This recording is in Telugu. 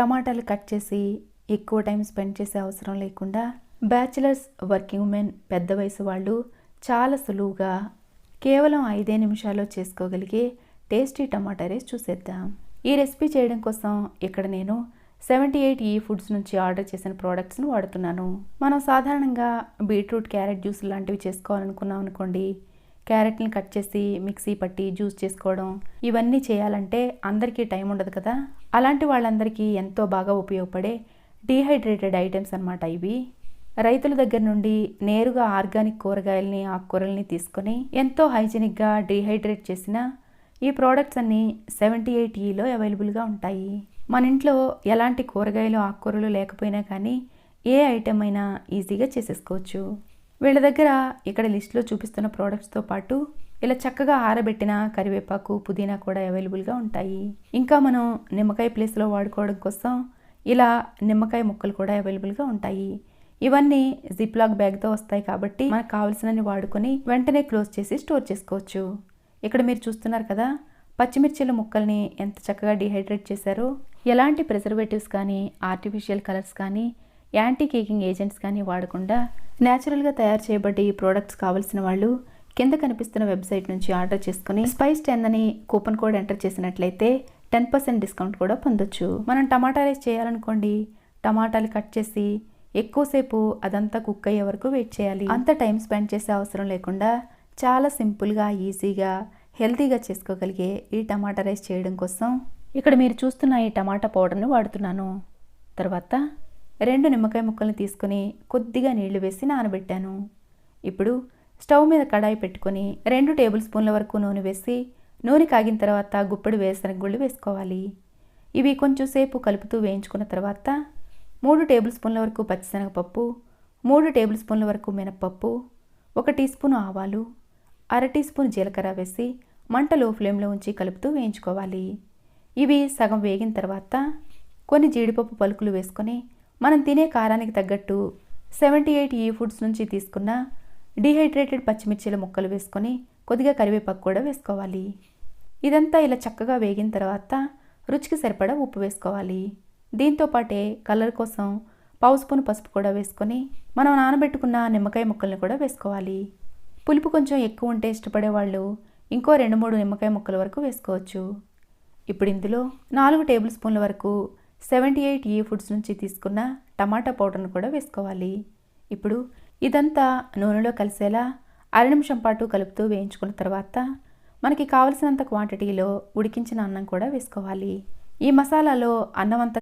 టమాటాలు కట్ చేసి ఎక్కువ టైం స్పెండ్ చేసే అవసరం లేకుండా బ్యాచిలర్స్, వర్కింగ్ ఉమెన్, పెద్ద వయసు వాళ్ళు చాలా సులువుగా కేవలం 5 నిమిషాల్లో చేసుకోగలిగే టేస్టీ టమాటా రైస్ చూసేద్దాం. ఈ రెసిపీ చేయడం కోసం ఇక్కడ నేను 78 ఫుడ్స్ నుంచి ఆర్డర్ చేసిన ప్రోడక్ట్స్ను వాడుతున్నాను. మనం సాధారణంగా బీట్రూట్, క్యారెట్ జ్యూస్ లాంటివి చేసుకోవాలనుకున్నాం అనుకోండి, క్యారెట్ని కట్ చేసి మిక్సీ పట్టి జ్యూస్ చేసుకోవడం ఇవన్నీ చేయాలంటే అందరికీ టైం ఉండదు కదా. అలాంటి వాళ్ళందరికీ ఎంతో బాగా ఉపయోగపడే డీహైడ్రేటెడ్ ఐటమ్స్ అన్నమాట ఇవి. రైతుల దగ్గర నుండి నేరుగా ఆర్గానిక్ కూరగాయలని, ఆకుకూరల్ని తీసుకొని ఎంతో హైజీనిక్గా డీహైడ్రేట్ చేసిన ఈ ప్రోడక్ట్స్ అన్నీ 78లో అవైలబుల్గా ఉంటాయి. మన ఇంట్లో ఎలాంటి కూరగాయలు, ఆకుకూరలు లేకపోయినా కానీ ఏ ఐటమ్ అయినా ఈజీగా చేసేసుకోవచ్చు. వీళ్ళ దగ్గర ఇక్కడ లిస్ట్లో చూపిస్తున్న ప్రోడక్ట్స్తో పాటు ఇలా చక్కగా ఆరబెట్టిన కరివేపాకు, పుదీనా కూడా అవైలబుల్గా ఉంటాయి. ఇంకా మనం నిమ్మకాయ ప్లేస్లో వాడుకోవడం కోసం ఇలా నిమ్మకాయ ముక్కలు కూడా అవైలబుల్గా ఉంటాయి. ఇవన్నీ జిప్లాక్ బ్యాగ్తో వస్తాయి కాబట్టి మనకు కావాల్సినన్ని వాడుకొని వెంటనే క్లోజ్ చేసి స్టోర్ చేసుకోవచ్చు. ఇక్కడ మీరు చూస్తున్నారు కదా, పచ్చిమిర్చిల ముక్కల్ని ఎంత చక్కగా డీహైడ్రేట్ చేశారో. ఎలాంటి ప్రిజర్వేటివ్స్ కానీ, ఆర్టిఫిషియల్ కలర్స్ కానీ, యాంటీ కేకింగ్ ఏజెంట్స్ కానీ వాడకుండా న్యాచురల్గా తయారు చేయబడ్డ ఈ ప్రోడక్ట్స్ కావాల్సిన వాళ్ళు కింద కనిపిస్తున్న వెబ్సైట్ నుంచి ఆర్డర్ చేసుకుని SPICE10 అని కూపన్ కోడ్ ఎంటర్ చేసినట్లయితే 10% డిస్కౌంట్ కూడా పొందొచ్చు. మనం టమాటా రైస్ చేయాలనుకోండి, టమాటాలు కట్ చేసి ఎక్కువసేపు అదంతా కుక్ అయ్యే వరకు వెయిట్ చేయాలి. అంత టైం స్పెండ్ చేసే అవసరం లేకుండా చాలా సింపుల్గా, ఈజీగా, హెల్తీగా చేసుకోగలిగే ఈ టమాటా రైస్ చేయడం కోసం ఇక్కడ మీరు చూస్తున్న ఈ టమాటా పౌడర్ని వాడుతున్నాను. తర్వాత 2 నిమ్మకాయ ముక్కల్ని తీసుకొని కొద్దిగా నీళ్లు వేసి నానబెట్టాను. ఇప్పుడు స్టవ్ మీద కడాయి పెట్టుకొని 2 టేబుల్ స్పూన్ల వరకు నూనె వేసి, నూనె కాగిన తర్వాత గుప్పెడు వేరుశనగ గుళ్ళు వేసుకోవాలి. ఇవి కొంచెం సేపు కలుపుతూ వేయించుకున్న తర్వాత 3 టేబుల్ స్పూన్ల వరకు పచ్చిశనగపప్పు, 3 టేబుల్ స్పూన్ల వరకు మినప్పప్పు, 1 టీ స్పూన్ ఆవాలు, 1/2 టీ స్పూన్ జీలకర్ర వేసి మంట లో ఫ్లేమ్లో ఉంచి కలుపుతూ వేయించుకోవాలి. ఇవి సగం వేగిన తర్వాత కొన్ని జీడిపప్పు పలుకులు వేసుకొని మనం తినే కారానికి తగ్గట్టు 78 ఫుడ్స్ నుంచి తీసుకున్న డీహైడ్రేటెడ్ పచ్చిమిర్చిల ముక్కలు వేసుకొని కొద్దిగా కరివేపాకు కూడా వేసుకోవాలి. ఇదంతా ఇలా చక్కగా వేగిన తర్వాత రుచికి సరిపడా ఉప్పు వేసుకోవాలి. దీంతో పాటే కలర్ కోసం పావు స్పూన్ పసుపు కూడా వేసుకొని మనం నానబెట్టుకున్న నిమ్మకాయ ముక్కల్ని కూడా వేసుకోవాలి. పులుపు కొంచెం ఎక్కువ ఉంటే ఇష్టపడే వాళ్ళు ఇంకో 2-3 నిమ్మకాయ ముక్కల వరకు వేసుకోవచ్చు. ఇప్పుడు ఇందులో 4 టేబుల్ స్పూన్ల వరకు 78 ఫుడ్స్ నుంచి తీసుకున్న టమాటా పౌడర్ను కూడా వేసుకోవాలి. ఇప్పుడు ఇదంతా నూనెలో కలిసేలా 1/2 నిమిషం పాటు కలుపుతూ వేయించుకున్న తర్వాత మనకి కావలసినంత క్వాంటిటీలో ఉడికించిన అన్నం కూడా వేసుకోవాలి. ఈ మసాలాలో అన్నం అంతా